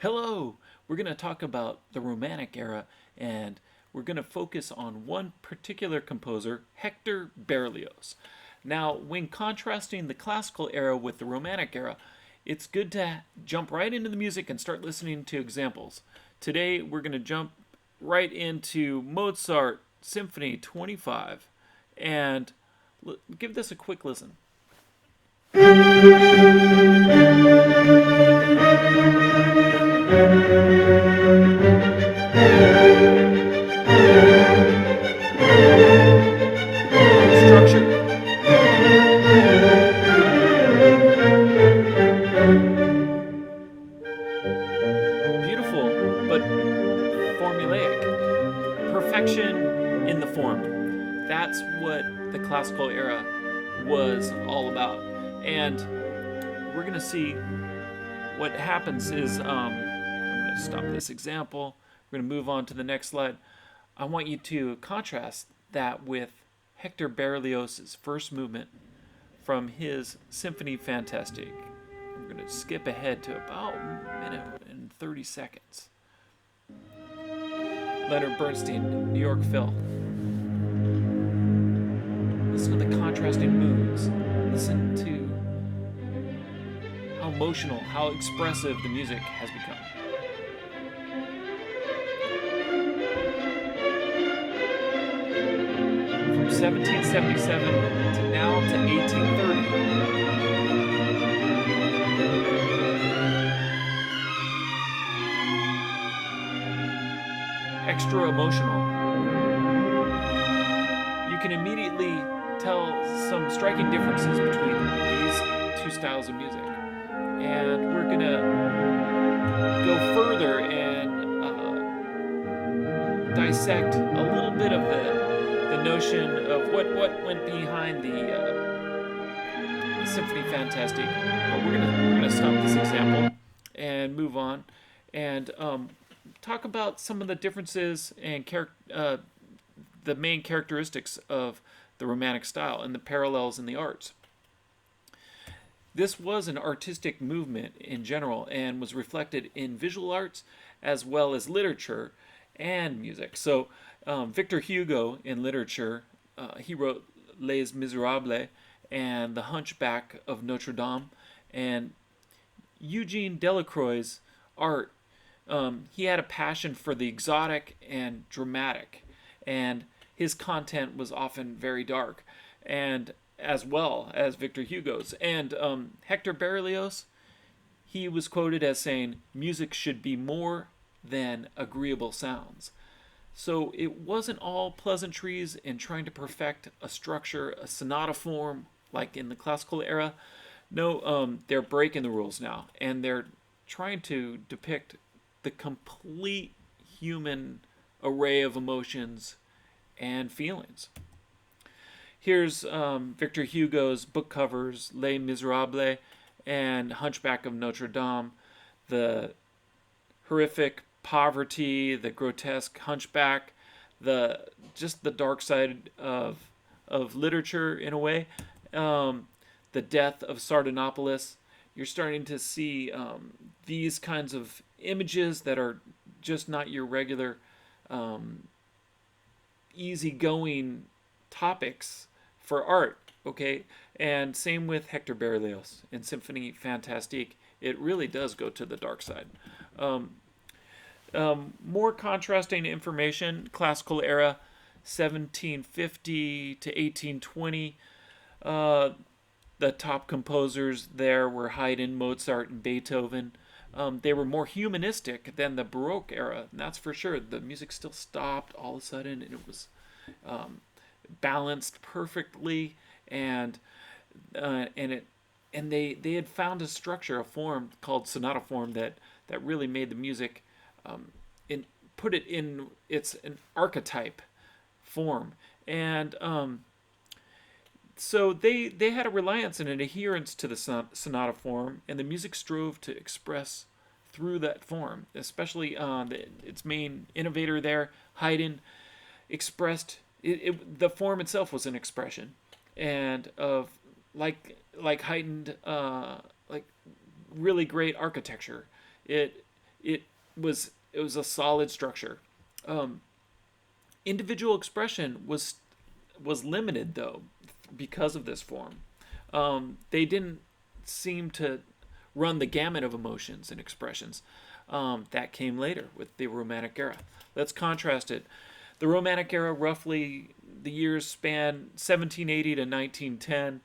Hello! We're going to talk about the Romantic era, and we're going to focus on one particular composer, Hector Berlioz. Now, when contrasting the classical era with the Romantic era, it's good to jump right into the music and start listening to examples. Today, we're going to jump right into Mozart Symphony 25 and give this a quick listen. Structure. Beautiful, but formulaic. Perfection in the form. That's what the classical era was all about. And we're going to see what happens is I'm going to stop this example. We're going to move on to the next slide. I want you to contrast that with Hector Berlioz's first movement from his Symphony Fantastique. I'm going to skip ahead to about a minute and 30 seconds. Leonard Bernstein, New York Phil. Listen to the contrasting moods. Listen to how emotional, how expressive the music has become. From 1777 to now to 1830. Extra emotional. You can immediately tell some striking differences between these two styles of music. And we're going to go further and dissect a little bit of the notion of what went behind the Symphony Fantastique. But we're gonna stop this example and move on and talk about some of the differences and the main characteristics of the Romantic style and the parallels in the arts. This was an artistic movement in general and was reflected in visual arts as well as literature and music. So Victor Hugo in literature, he wrote Les Miserables and The Hunchback of Notre Dame. And Eugene Delacroix's art, he had a passion for the exotic and dramatic, and his content was often very dark, and as well as Victor Hugo's. And Hector Berlioz, he was quoted as saying, "Music should be more than agreeable sounds." So it wasn't all pleasantries and trying to perfect a structure, a sonata form, like in the classical era. No, they're breaking the rules now, and they're trying to depict the complete human array of emotions and feelings. Here's Victor Hugo's book covers, Les Miserables and Hunchback of Notre Dame, the horrific poverty, the grotesque hunchback, just the dark side of literature in a way, the death of Sardanapalus. You're starting to see these kinds of images that are just not your regular easygoing topics for art, okay? And same with Hector Berlioz in Symphony Fantastique. It really does go to the dark side. More contrasting information, classical era, 1750 to 1820. The top composers there were Haydn, Mozart, and Beethoven. They were more humanistic than the Baroque era, and that's for sure. The music still stopped all of a sudden, and it was balanced perfectly, and they had found a structure, a form called sonata form that really made the music put it in an archetype form, and so they had a reliance and an adherence to the sonata form, and the music strove to express through that form. Especially its main innovator there, Haydn, expressed the form itself was an expression, and of like heightened like really great architecture. It it was a solid structure. Um, Individual expression was limited though because of this form. They didn't seem to run the gamut of emotions and expressions. That came later with the Romantic era. Let's contrast it. The Romantic era, roughly the years span 1780 to 1910.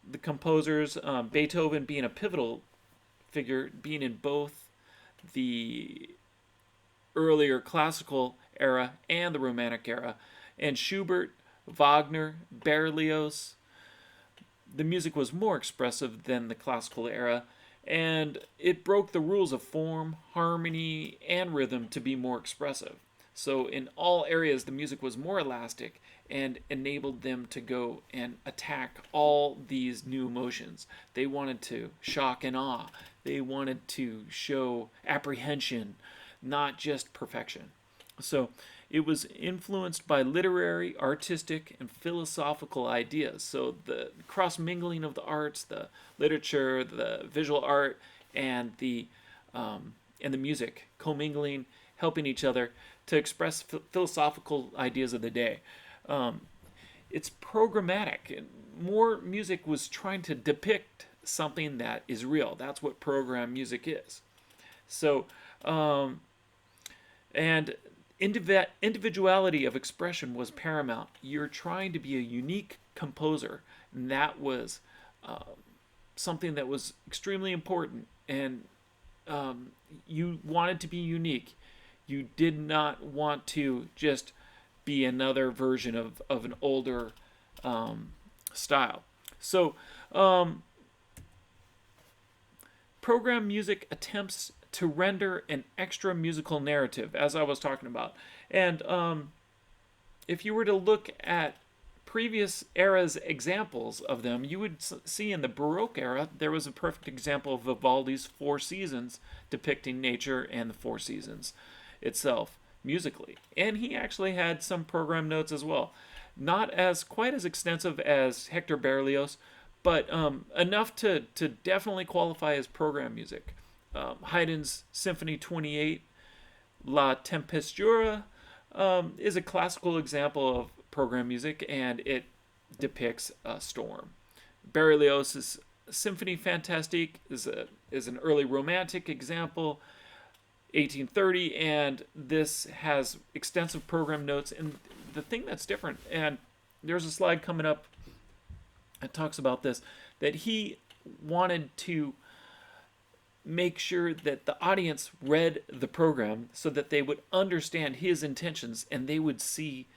The composers, Beethoven being a pivotal figure, being in both the earlier classical era and the Romantic era, and Schubert, Wagner, Berlioz. The music was more expressive than the classical era, and it broke the rules of form, harmony, and rhythm to be more expressive. So, in all areas, the music was more elastic and enabled them to go and attack all these new emotions. They wanted to shock and awe, they wanted to show apprehension, not just perfection. So, it was influenced by literary, artistic, and philosophical ideas. So the cross mingling of the arts, the literature, the visual art, and the music commingling, helping each other to express philosophical ideas of the day. Um, it's programmatic. And more music was trying to depict something that is real. That's what program music is. So, and individuality of expression was paramount. You're trying to be a unique composer, and that was uh, something that was extremely important. And you wanted to be unique. You did not want to just be another version of an older style. So, program music attempts to render an extra musical narrative, as I was talking about. And if you were to look at previous eras examples of them, you would see in the Baroque era there was a perfect example of Vivaldi's Four Seasons depicting nature and the Four Seasons itself musically. And he actually had some program notes as well. Not as quite as extensive as Hector Berlioz, but enough to definitely qualify as program music. Haydn's Symphony 28, La Tempestura, is a classical example of program music, and it depicts a storm. Berlioz's Symphony Fantastique is an early romantic example, 1830, and this has extensive program notes. And the thing that's different, and there's a slide coming up that talks about this, that he wanted to make sure that the audience read the program so that they would understand his intentions and they would see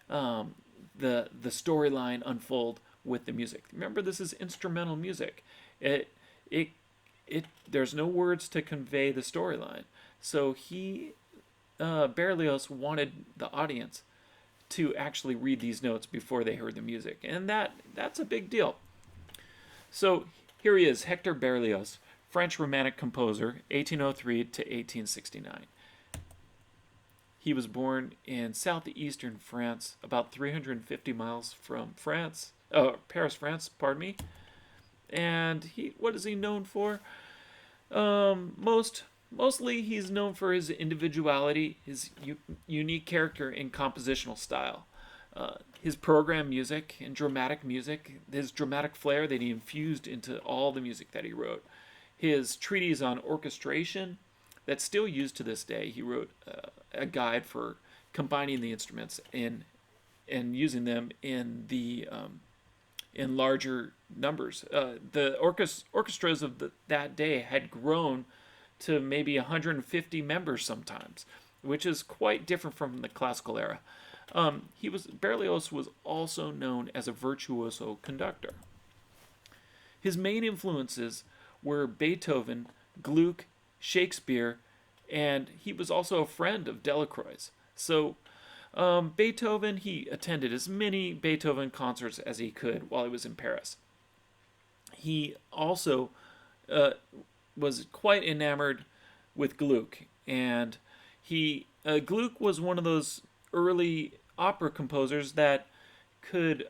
the storyline unfold with the music. Remember, this is instrumental music. It there's no words to convey the storyline. So Berlioz wanted the audience to actually read these notes before they heard the music, and that's a big deal. So here he is, Hector Berlioz, French Romantic composer, 1803 to 1869. He was born in southeastern France, about 350 miles from Paris, France, pardon me. And what is he known for? Mostly he's known for his individuality, his unique character and compositional style. His program music and dramatic music, his dramatic flair that he infused into all the music that he wrote. His treatise on orchestration, that's still used to this day. He wrote a guide for combining the instruments and using them in larger numbers. The orchestras of that day had grown to maybe 150 members sometimes, which is quite different from the classical era. Berlioz was also known as a virtuoso conductor. His main influences were Beethoven, Gluck, Shakespeare, and he was also a friend of Delacroix's. So Beethoven, he attended as many Beethoven concerts as he could while he was in Paris. He also was quite enamored with Gluck, and Gluck was one of those early opera composers that could,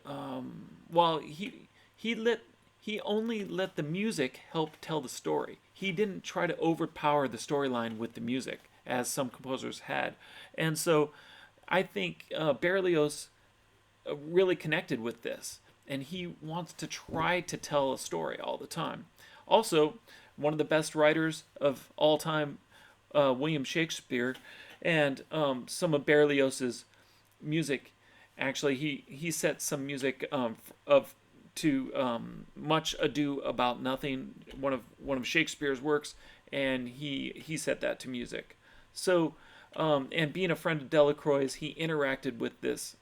while he only let the music help tell the story. He didn't try to overpower the storyline with the music. as some composers had. And so I think Berlioz really connected with this, and he wants to try to tell a story all the time. Also, one of the best writers of all time, William Shakespeare, and some of Berlioz's music. Actually, he set some music of to Much Ado About Nothing, one of Shakespeare's works, and he set that to music. So, and being a friend of Delacroix's, he interacted with this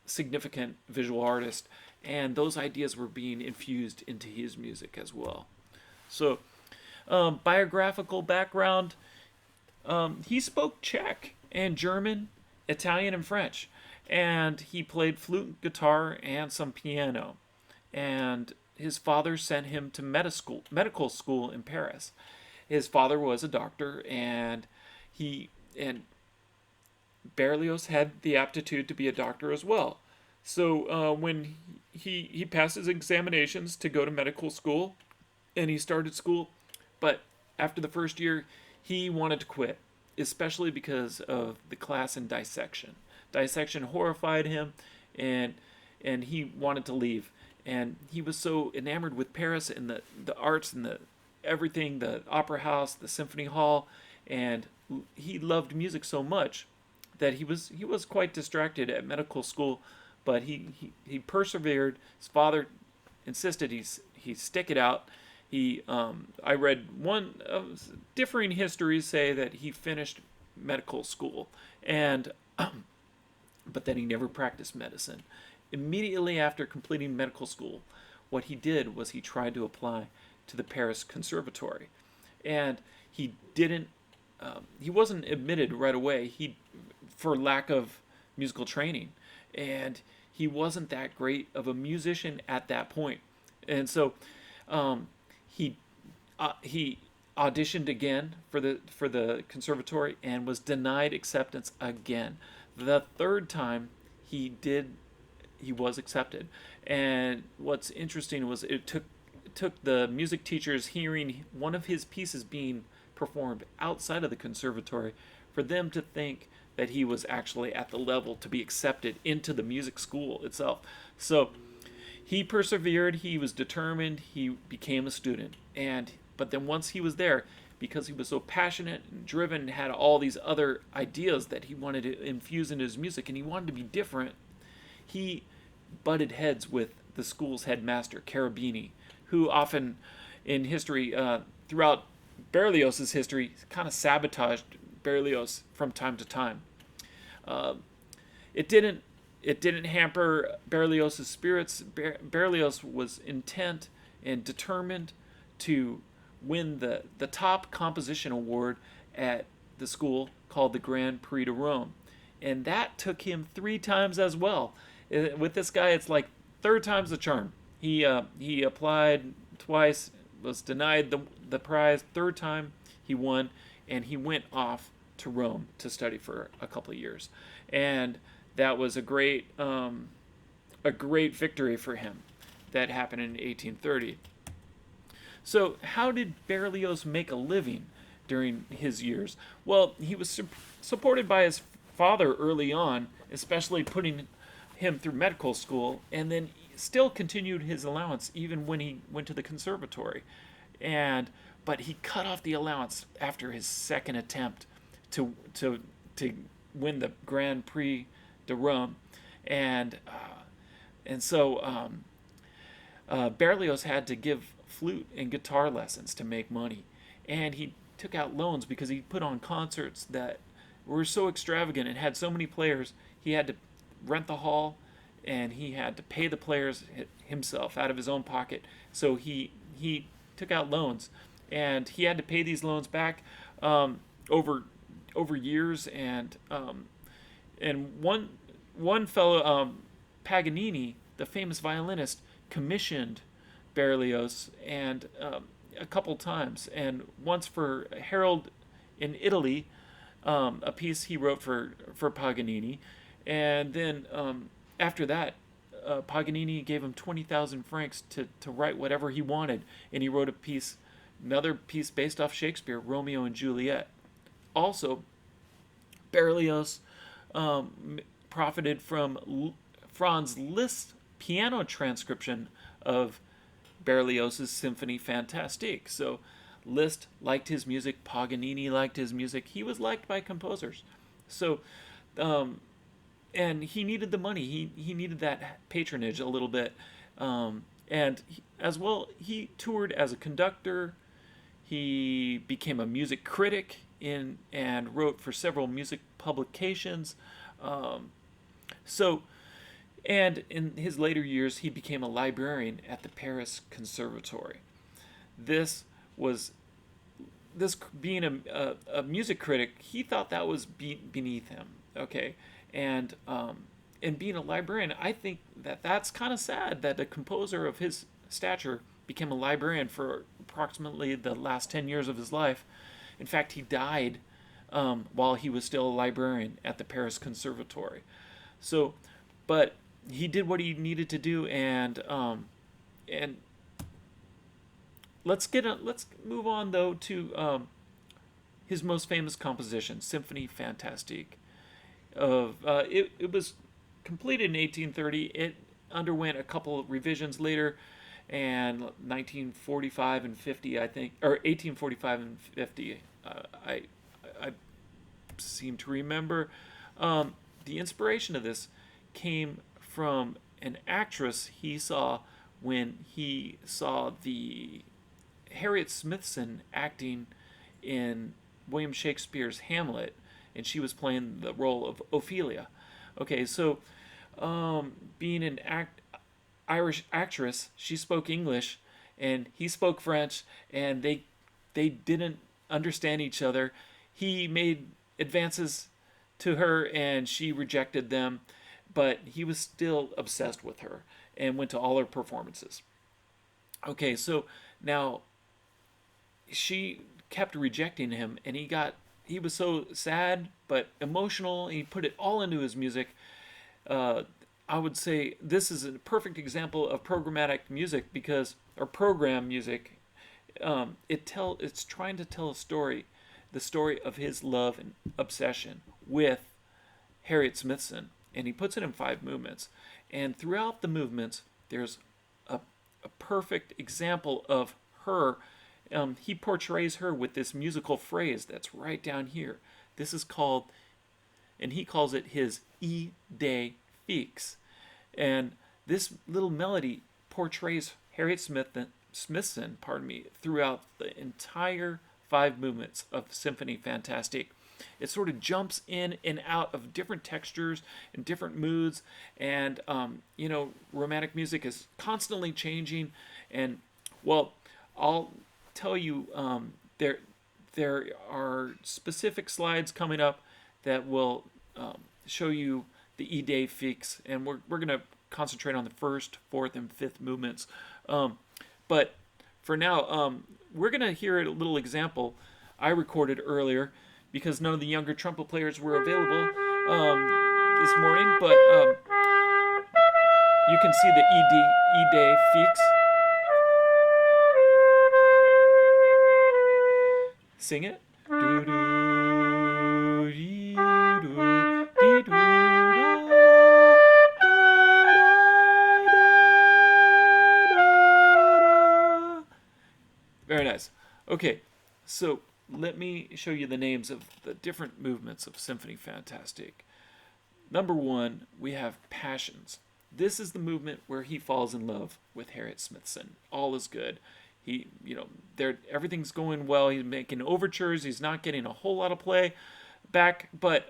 significant visual artist, and those ideas were being infused into his music as well. So, biographical background: he spoke Czech and German, Italian, and French, and he played flute, guitar, and some piano. And his father sent him to medical school in Paris. His father was a doctor, and he and Berlioz had the aptitude to be a doctor as well. So when he passed his examinations to go to medical school, and he started school, but after the first year, he wanted to quit, especially because of the class in dissection. Dissection horrified him, and he wanted to leave. And he was so enamored with Paris and the arts and the everything, the opera house, the symphony hall, and he loved music so much that he was quite distracted at medical school, but he persevered. His father insisted he stick it out. I read one of differing histories say that he finished medical school, and but then he never practiced medicine. Immediately after completing medical school, what he did was he tried to apply to the Paris Conservatory, and he didn't. He wasn't admitted right away. For lack of musical training, and he wasn't that great of a musician at that point, and so he auditioned again for the conservatory and was denied acceptance again. The third time he was accepted. And what's interesting was it took the music teachers hearing one of his pieces being performed outside of the conservatory for them to think that he was actually at the level to be accepted into the music school itself. So he persevered, he was determined, he became a student. But then once he was there, because he was so passionate and driven and had all these other ideas that he wanted to infuse into his music, and he wanted to be different, he butted heads with the school's headmaster, Cherubini, who often in history, throughout Berlioz's history, kind of sabotaged Berlioz from time to time. It didn't hamper Berlioz's spirits. Berlioz was intent and determined to win the top composition award at the school called the Grand Prix de Rome. And that took him 3 times as well. With this guy, it's like third time's the charm. He applied twice, was denied the prize. Third time he won, and he went off to Rome to study for a couple of years. And that was a great victory for him. That happened in 1830. So how did Berlioz make a living during his years? Well, he was supported by his father early on, especially putting him through medical school, and then still continued his allowance even when he went to the conservatory. But he cut off the allowance after his second attempt to win the Grand Prix de Rome, and so Berlioz had to give flute and guitar lessons to make money, and he took out loans because he put on concerts that were so extravagant and had so many players. He had to rent the hall, and he had to pay the players himself out of his own pocket. So he took out loans, and he had to pay these loans back over years. And one fellow, Paganini, the famous violinist, commissioned Berlioz and a couple times, and once for Harold in Italy, a piece he wrote for Paganini, and then after that, Paganini gave him 20,000 francs to write whatever he wanted, and he wrote another piece based off Shakespeare, Romeo and Juliet, Also, Berlioz profited from Franz Liszt's piano transcription of Berlioz's Symphony Fantastique. So Liszt liked his music, Paganini liked his music. He was liked by composers. So, and he needed the money. He needed that patronage a little bit. And as well, he toured as a conductor. He became a music critic and wrote for several music publications. So, and in his later years, he became a librarian at the Paris Conservatory. This was this being a music critic. He thought that was beneath him. Okay, and being a librarian, I think that's kind of sad that a composer of his stature became a librarian for approximately the last 10 years of his life. In fact, he died while he was still a librarian at the Paris Conservatory. So, but he did what he needed to do, and let's move on though to his most famous composition, Symphony Fantastique. It was completed in 1830. It underwent a couple of revisions later, and 1945 and 50, I think, or 1845 and 50. I seem to remember. The inspiration of this came from an actress he saw when he saw the Harriet Smithson acting in William Shakespeare's Hamlet, and she was playing the role of Ophelia. Okay, so being an Irish actress, she spoke English and he spoke French, and they didn't understand each other. He made advances to her and she rejected them, but he was still obsessed with her and went to all her performances. Okay, so now she kept rejecting him, and he was so sad but emotional. He put it all into his music. I would say this is a perfect example of programmatic music or program music. It's trying to tell a story, the story of his love and obsession with Harriet Smithson, and he puts it in 5 movements. And throughout the movements, there's a perfect example of her. He portrays her with this musical phrase that's right down here. This is called, and he calls it his idée fixe. And this little melody portrays Harriet Smithson, throughout the entire 5 movements of Symphony Fantastique. It sort of jumps in and out of different textures and different moods, and romantic music is constantly changing. And well, I'll tell you, there are specific slides coming up that will show you the idée fixe, and we're going to concentrate on the 1st, 4th, and 5th movements. But for now, we're going to hear a little example I recorded earlier because none of the younger trumpet players were available this morning, but you can see the idée fixe. Sing it. Very nice. Okay, so let me show you the names of the different movements of Symphony Fantastique. Number 1, we have Passions. This is the movement where he falls in love with Harriet Smithson. All is good. Everything's going well. He's making overtures. He's not getting a whole lot of play back, but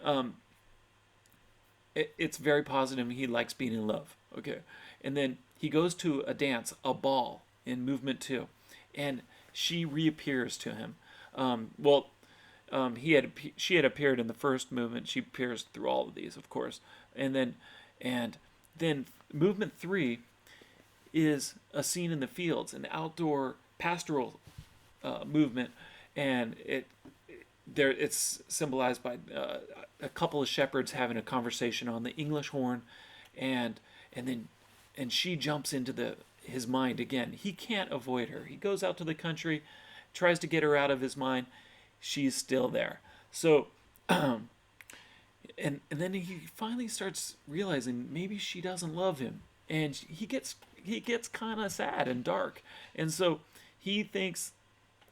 it's very positive. He likes being in love. Okay, and then he goes to a dance, a ball, in movement 2, and she reappears to him. She had appeared in the 1st movement. She appears through all of these, of course, and then movement 3 is a scene in the fields, an outdoor pastoral movement, and it's symbolized by a couple of shepherds having a conversation on the English horn, and she jumps into his mind again. He can't avoid her. He goes out to the country, tries to get her out of his mind. She's still there. So, and then he finally starts realizing maybe she doesn't love him, and he gets kind of sad and dark, and so he thinks,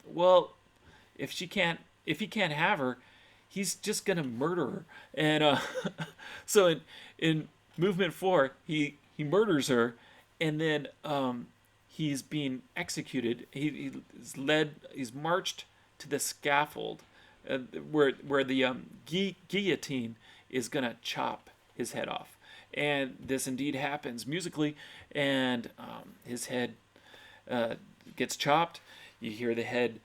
well, if he can't have her, he's just gonna murder her. And so in movement 4, he murders her, and then he's being executed. He's marched to the scaffold, where the guillotine is gonna chop his head off. And this indeed happens musically, and his head gets chopped. You hear the head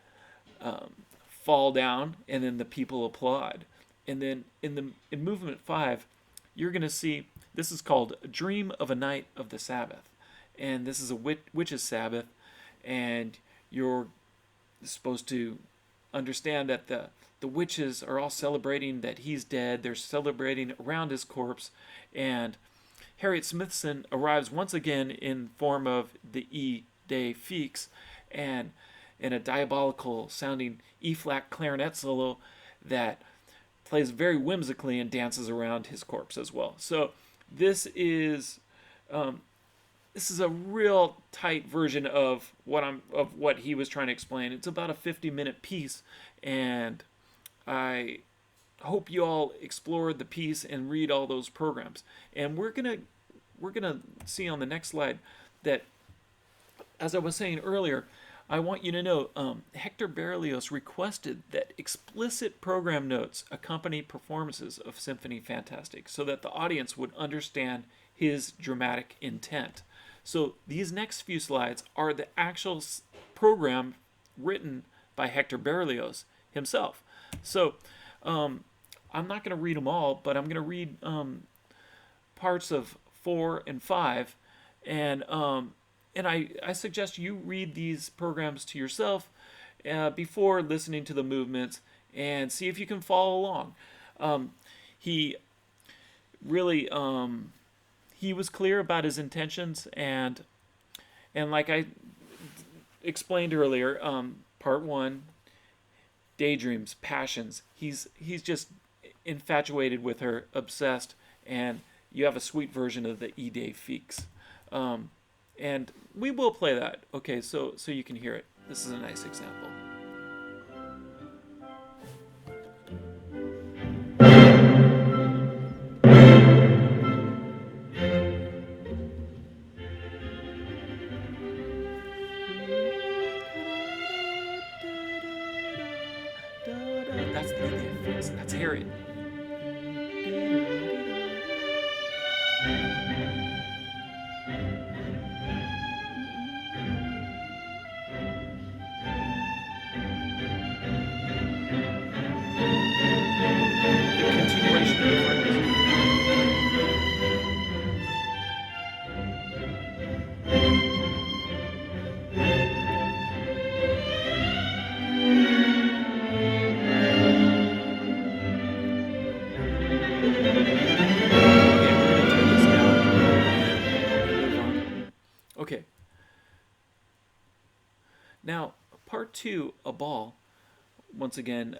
um, fall down, and then the people applaud. And then in movement 5, you're gonna see, this is called "Dream of a Night of the Sabbath," and this is a witch's Sabbath, and you're supposed to understand that the witches are all celebrating that he's dead. They're celebrating around his corpse, and Harriet Smithson arrives once again in form of the E de Fix, and in a diabolical sounding E flat clarinet solo that plays very whimsically and dances around his corpse as well. So this is um, this is a real tight version of what he was trying to explain. It's about a 50-minute piece, and I hope you all explore the piece and read all those programs. And we're gonna see on the next slide that, as I was saying earlier, I want you to know Hector Berlioz requested that explicit program notes accompany performances of Symphony Fantastique so that the audience would understand his dramatic intent. So these next few slides are the actual program written by Hector Berlioz himself. So I'm not going to read them all, but I'm going to read parts of 4 and 5, and I suggest you read these programs to yourself before listening to the movements, and see if you can follow along. He really he was clear about his intentions, and like I explained earlier, part 1, daydreams, passions. He's just infatuated with her, obsessed, and you have a sweet version of the E de Fix. And we will play that, okay, so you can hear it. This is a nice example. That's the E de Fix. That's Harriet. The continuation of the phrase. Okay, we're gonna turn this down and move on. Okay, now part 2, a ball. Once again,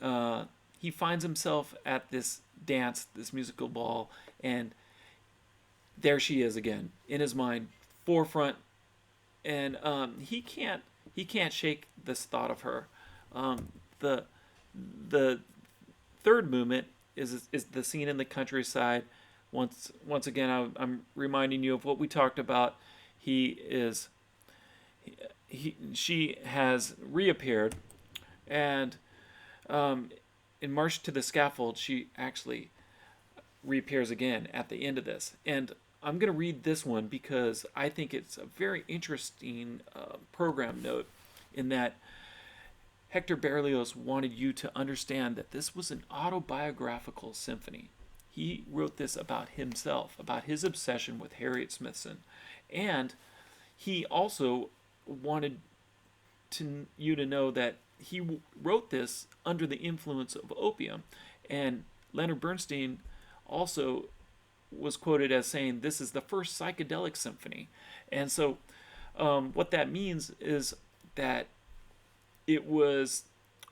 he finds himself at this dance, this musical ball, and there she is again in his mind, forefront, and he can't shake this thought of her. The the third movement is the scene in the countryside. Once again, I'm reminding you of what we talked about. She has reappeared, and in March to the Scaffold, she actually reappears again at the end of this. And I'm going to read this one because I think it's a very interesting program note, in that Hector Berlioz wanted you to understand that this was an autobiographical symphony. He wrote this about himself, about his obsession with Harriet Smithson. And he also wanted you to know that he wrote this under the influence of opium. And Leonard Bernstein also was quoted as saying this is the first psychedelic symphony. And so what that means is that it was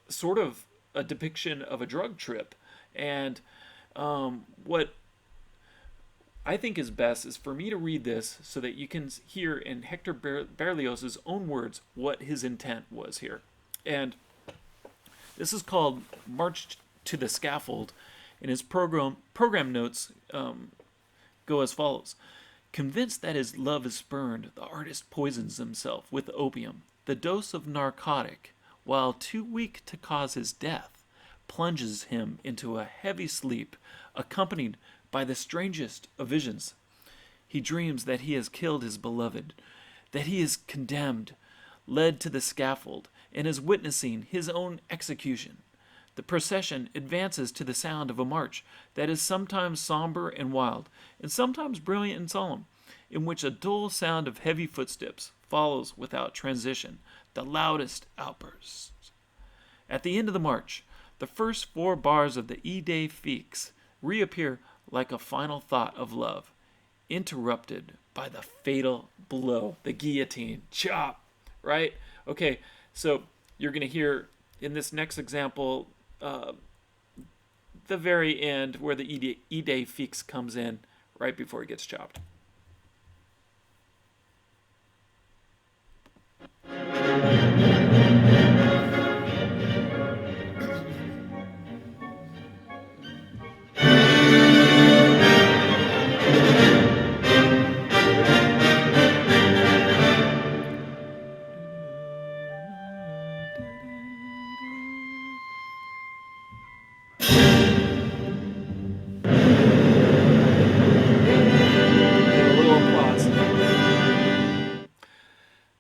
sort of a depiction of a drug trip. And what I think is best is for me to read this so that you can hear in Hector Berlioz's own words what his intent was here. And this is called March to the Scaffold, and his program notes go as follows. Convinced that his love is spurned, the artist poisons himself with opium, the dose of narcotic, while too weak to cause his death, plunges him into a heavy sleep, accompanied by the strangest of visions. He dreams that he has killed his beloved, that he is condemned, led to the scaffold, and is witnessing his own execution. The procession advances to the sound of a march that is sometimes somber and wild, and sometimes brilliant and solemn, in which a dull sound of heavy footsteps follows without transition the loudest outbursts. At the end of the march, the first 4 bars of the Idée fixe reappear like a final thought of love, interrupted by the fatal blow, the guillotine, chop, right? Okay, so you're going to hear in this next example the very end where the Idée fixe comes in right before it gets chopped.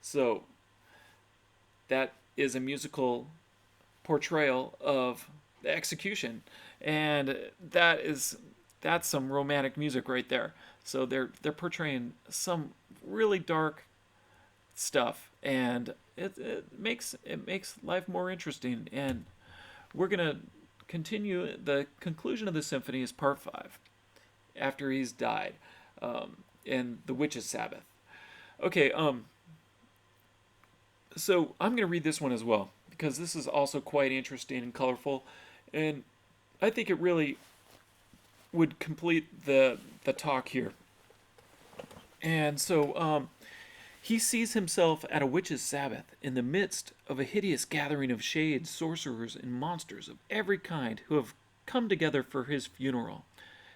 So that is a musical portrayal of the execution, and that's some romantic music right there. So they're portraying some really dark stuff, and it makes life more interesting. And we're gonna continue. The conclusion of the symphony is part 5, after he's died, in the Witch's Sabbath. Okay, so I'm going to read this one as well, because this is also quite interesting and colorful, and I think it really would complete the talk here. And so he sees himself at a witch's sabbath in the midst of a hideous gathering of shades, sorcerers, and monsters of every kind who have come together for his funeral.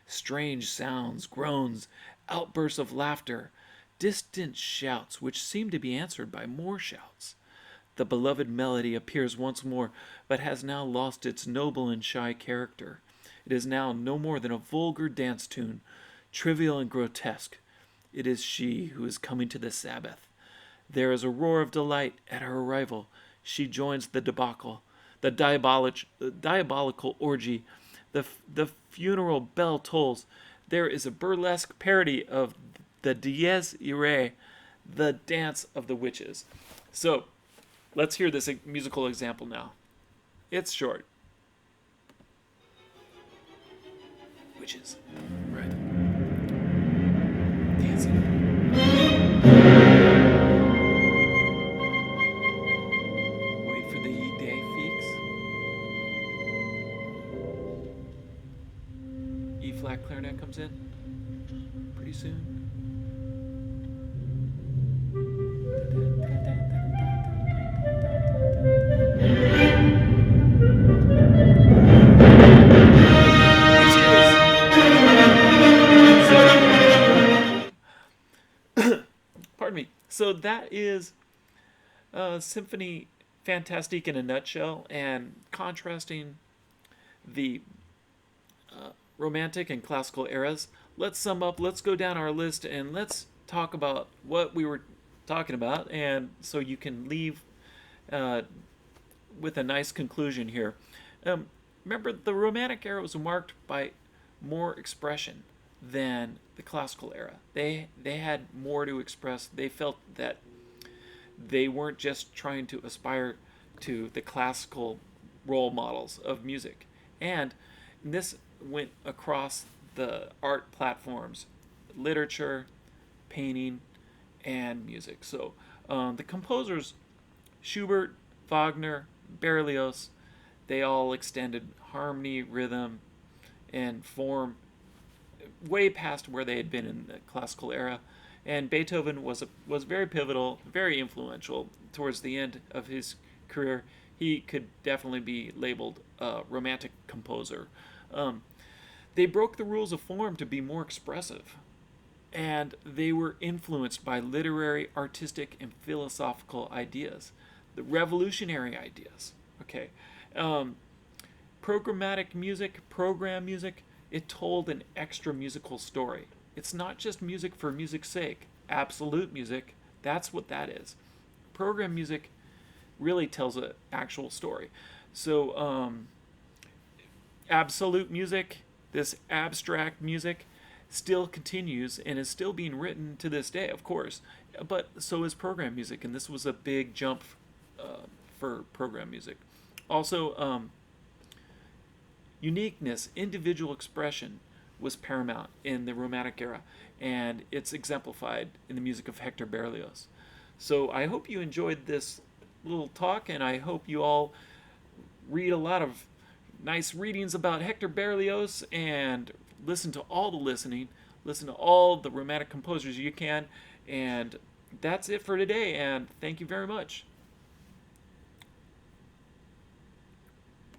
Strange sounds, groans, outbursts of laughter, distant shouts which seem to be answered by more shouts. The beloved melody appears once more, but has now lost its noble and shy character. It is now no more than a vulgar dance tune, trivial and grotesque. It is she who is coming to the Sabbath. There is a roar of delight at her arrival. She joins the debacle, the diabolical orgy. The funeral bell tolls. There is a burlesque parody of the Dies Irae, the dance of the witches. So, let's hear this musical example now. It's short. Witches. Right. Dancing. Wait for the Idée fixe. E-flat clarinet comes in pretty soon. Pardon me. So that is Symphony Fantastique in a nutshell, and contrasting the Romantic and Classical eras. Let's sum up. Let's go down our list and let's talk about what we were talking about, and so you can leave with a nice conclusion here. Remember, the Romantic era was marked by more expression than the Classical era. They had more to express. They felt that they weren't just trying to aspire to the classical role models of music. And this went across the art platforms, literature, painting, and music. So the composers, Schubert, Wagner, Berlioz, They all extended harmony, rhythm, and form way past where they had been in the classical era. And Beethoven was very pivotal, very influential towards the end of his career. He could definitely be labeled a romantic composer. Um, they broke the rules of form to be more expressive, and they were influenced by literary, artistic, and philosophical ideas, the revolutionary ideas. Okay, um, programmatic music, program music, it told an extra musical story. It's not just music for music's sake. Absolute music, that's what that is. Program music really tells an actual story. So, absolute music, this abstract music, still continues and is still being written to this day, of course. But so is program music, and this was a big jump for program music. Also, uniqueness, individual expression was paramount in the Romantic era, and it's exemplified in the music of Hector Berlioz. So I hope you enjoyed this little talk, and I hope you all read a lot of nice readings about Hector Berlioz and listen to all the listening, listen to all the romantic composers you can, and that's it for today, and thank you very much.